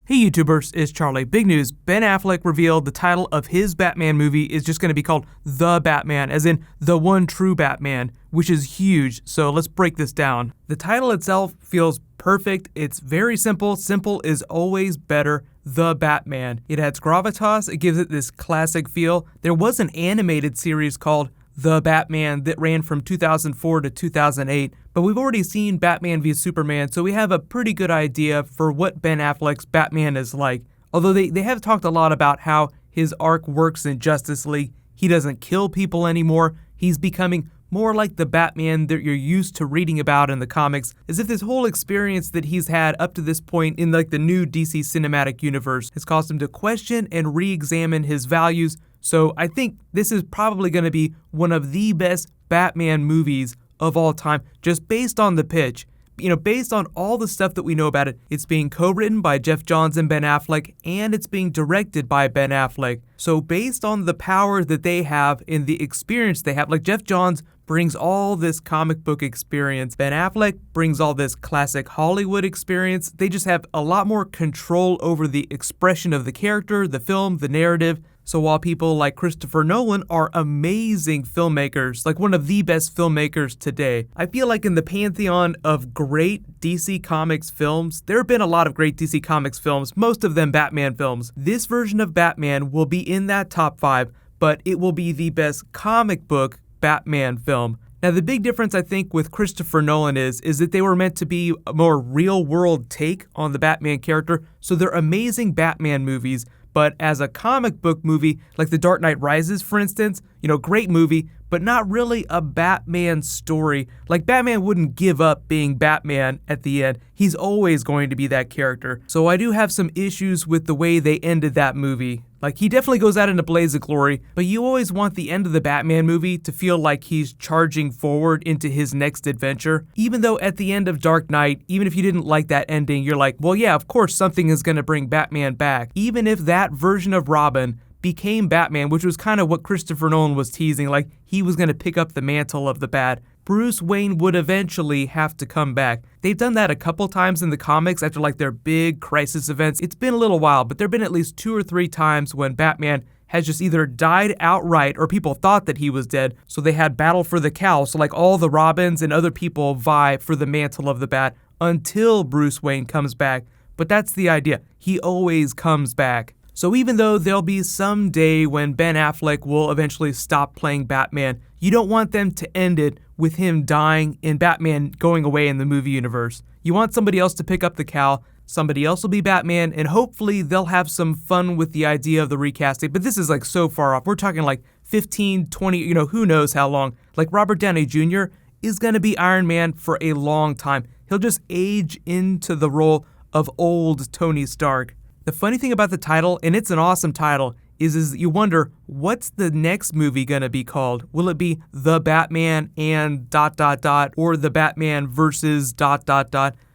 Hey YouTubers, it's Charlie. Big news, Ben Affleck revealed the title of his Batman movie is just going to be called The Batman, as in the one true Batman, which is huge, so let's break this down. The title itself feels perfect, it's very simple, simple is always better, The Batman. It adds gravitas, it gives it this classic feel. There was an animated series called The Batman that ran from 2004 to 2008, but we've already seen Batman v Superman, so we have a pretty good idea for what Ben Affleck's Batman is like. Although they have talked a lot about how his arc works in Justice League. He doesn't kill people anymore. He's becoming more like the Batman that you're used to reading about in the comics, as if this whole experience that he's had up to this point in like the new DC cinematic universe has caused him to question and re-examine his values. So I think this is probably going to be one of the best Batman movies of all time, just based on the pitch. You know, based on all the stuff that we know about it, it's being co-written by Geoff Johns and Ben Affleck, and it's being directed by Ben Affleck. So based on the power that they have and the experience they have, like Geoff Johns brings all this comic book experience, Ben Affleck brings all this classic Hollywood experience. They just have a lot more control over the expression of the character, the film, the narrative. So while people like Christopher Nolan are amazing filmmakers, like one of the best filmmakers today, I feel like in the pantheon of great DC Comics films, there have been a lot of great DC Comics films, most of them Batman films. This version of Batman will be in that top 5, but it will be the best comic book Batman film. Now the big difference I think with Christopher Nolan is that they were meant to be a more real-world take on the Batman character, so they're amazing Batman movies. But as a comic book movie, like The Dark Knight Rises, for instance, great movie, but not really a Batman story. Like, Batman wouldn't give up being Batman at the end. He's always going to be that character. So I do have some issues with the way they ended that movie. Like, he definitely goes out in a blaze of glory, but you always want the end of the Batman movie to feel like he's charging forward into his next adventure. Even though at the end of Dark Knight, even if you didn't like that ending, you're like, well, yeah, of course something is going to bring Batman back. Even if that version of Robin became Batman, which was kind of what Christopher Nolan was teasing, like he was going to pick up the mantle of the Bat, Bruce Wayne would eventually have to come back. They've done that a couple times in the comics after like their big crisis events. It's been a little while, but there've been at least 2 or 3 times when Batman has just either died outright or people thought that he was dead, so they had Battle for the Cowl, so like all the Robins and other people vie for the mantle of the Bat until Bruce Wayne comes back. But that's the idea. He always comes back. So even though there'll be some day when Ben Affleck will eventually stop playing Batman, you don't want them to end it with him dying and Batman going away in the movie universe. You want somebody else to pick up the cowl, somebody else will be Batman, and hopefully they'll have some fun with the idea of the recasting. But this is like so far off. We're talking like 15, 20, who knows how long. Like Robert Downey Jr. is going to be Iron Man for a long time. He'll just age into the role of old Tony Stark. The funny thing about the title, and it's an awesome title, is you wonder, what's the next movie gonna be called? Will it be The Batman and ... or The Batman versus ...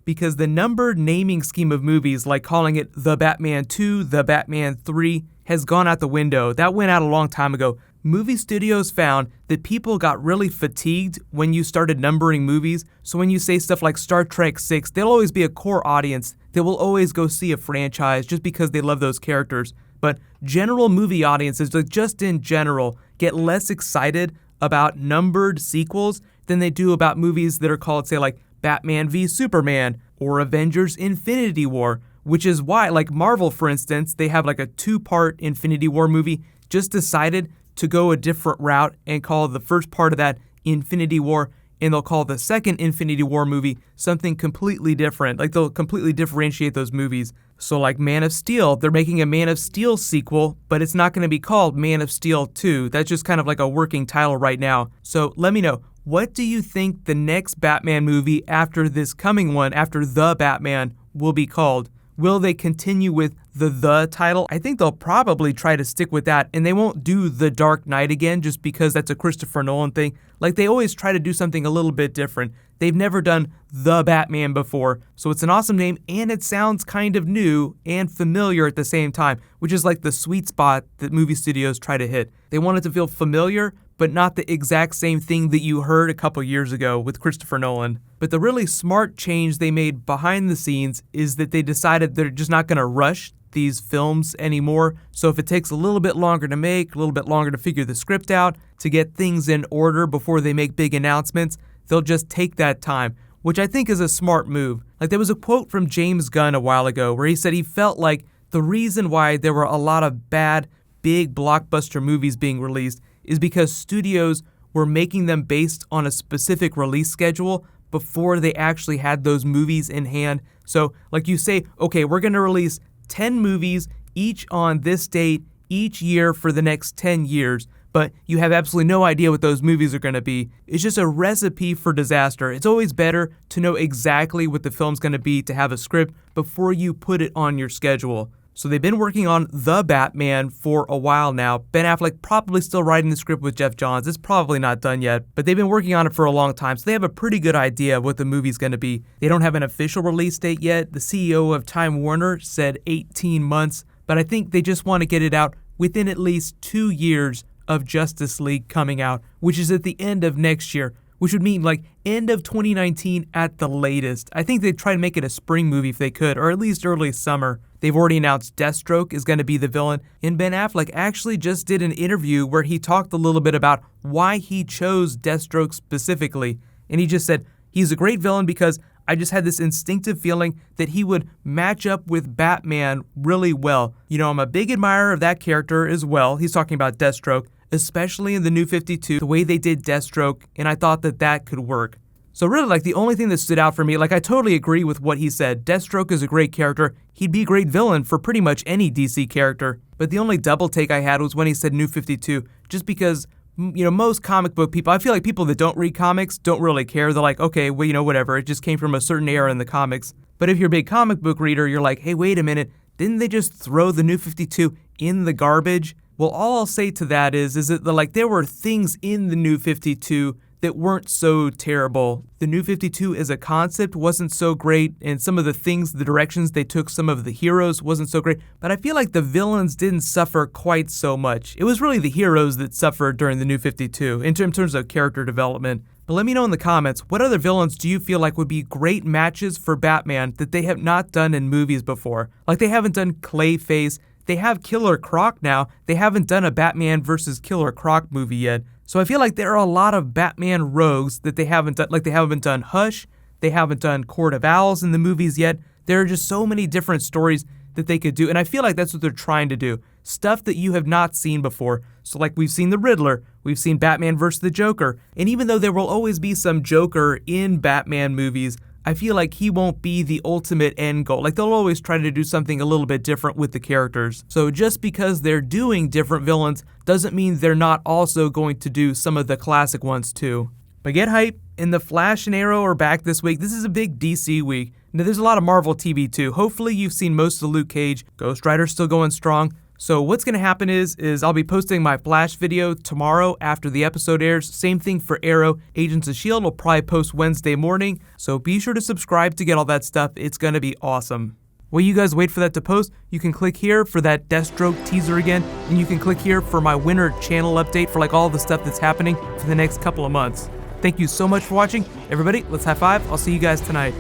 Because the numbered naming scheme of movies, like calling it The Batman 2, The Batman 3, has gone out the window. That went out a long time ago. Movie studios found that people got really fatigued when you started numbering movies, so when you say stuff like Star Trek 6, there'll always be a core audience that will always go see a franchise just because they love those characters. But general movie audiences, like just in general, get less excited about numbered sequels than they do about movies that are called, say, like Batman v Superman or Avengers Infinity War, which is why, like Marvel, for instance, they have like a 2-part Infinity War movie, just decided to go a different route and call the first part of that Infinity War, and they'll call the second Infinity War movie something completely different. Like they'll completely differentiate those movies. So like Man of Steel, they're making a Man of Steel sequel, but it's not going to be called Man of Steel 2. That's just kind of like a working title right now. So let me know, what do you think the next Batman movie after this coming one, after The Batman, will be called? Will they continue with the title? I think they'll probably try to stick with that, and they won't do The Dark Knight again just because that's a Christopher Nolan thing. Like, they always try to do something a little bit different. They've never done The Batman before, so it's an awesome name, and it sounds kind of new and familiar at the same time, which is like the sweet spot that movie studios try to hit. They want it to feel familiar, but not the exact same thing that you heard a couple years ago with Christopher Nolan. But the really smart change they made behind the scenes is that they decided they're just not going to rush these films anymore. So if it takes a little bit longer to make, a little bit longer to figure the script out, to get things in order before they make big announcements, they'll just take that time, which I think is a smart move. Like there was a quote from James Gunn a while ago where he said he felt like the reason why there were a lot of bad, big blockbuster movies being released is because studios were making them based on a specific release schedule before they actually had those movies in hand. So like you say, okay, we're going to release 10 movies, each on this date, each year for the next 10 years, but you have absolutely no idea what those movies are going to be. It's just a recipe for disaster. It's always better to know exactly what the film's going to be, to have a script before you put it on your schedule. So they've been working on The Batman for a while now. Ben Affleck probably still writing the script with Geoff Johns. It's probably not done yet, but they've been working on it for a long time, so they have a pretty good idea of what the movie's going to be. They don't have an official release date yet. The CEO of Time Warner said 18 months, but I think they just want to get it out within at least 2 years of Justice League coming out, which is at the end of next year, which would mean like end of 2019 at the latest. I think they'd try to make it a spring movie if they could, or at least early summer. They've already announced Deathstroke is going to be the villain, and Ben Affleck actually just did an interview where he talked a little bit about why he chose Deathstroke specifically, and he just said, he's a great villain because I just had this instinctive feeling that he would match up with Batman really well. You know, I'm a big admirer of that character as well. He's talking about Deathstroke, especially in the New 52, the way they did Deathstroke, and I thought that that could work. So really, like, the only thing that stood out for me, like, I totally agree with what he said. Deathstroke is a great character. He'd be a great villain for pretty much any DC character. But the only double take I had was when he said New 52, just because, you know, most comic book people, I feel like people that don't read comics don't really care. They're like, okay, well, you know, whatever. It just came from a certain era in the comics. But if you're a big comic book reader, you're like, hey, wait a minute. Didn't they just throw the New 52 in the garbage? Well, all I'll say to that is that, like, there were things in the New 52 that weren't so terrible. The New 52 as a concept wasn't so great, and some of the things, the directions they took some of the heroes wasn't so great, but I feel like the villains didn't suffer quite so much. It was really the heroes that suffered during the New 52, in terms of character development. But let me know in the comments, what other villains do you feel like would be great matches for Batman that they have not done in movies before? Like, they haven't done Clayface, they have Killer Croc now, they haven't done a Batman versus Killer Croc movie yet. So I feel like there are a lot of Batman rogues that they haven't done, like they haven't done Hush, they haven't done Court of Owls in the movies yet. There are just so many different stories that they could do, and I feel like that's what they're trying to do. Stuff that you have not seen before. So like we've seen the Riddler, we've seen Batman vs. the Joker, and even though there will always be some Joker in Batman movies, I feel like he won't be the ultimate end goal. Like, they'll always try to do something a little bit different with the characters. So just because they're doing different villains doesn't mean they're not also going to do some of the classic ones too. But get hype, and The Flash and Arrow are back this week. This is a big DC week. Now, there's a lot of Marvel TV too. Hopefully you've seen most of Luke Cage. Ghost Rider's still going strong. So what's going to happen is I'll be posting my Flash video tomorrow after the episode airs. Same thing for Arrow. Agents of S.H.I.E.L.D. will probably post Wednesday morning. So be sure to subscribe to get all that stuff. It's going to be awesome. While you guys wait for that to post, you can click here for that Deathstroke teaser again, and you can click here for my winter channel update for like all the stuff that's happening for the next couple of months. Thank you so much for watching. Everybody, let's high five. I'll see you guys tonight.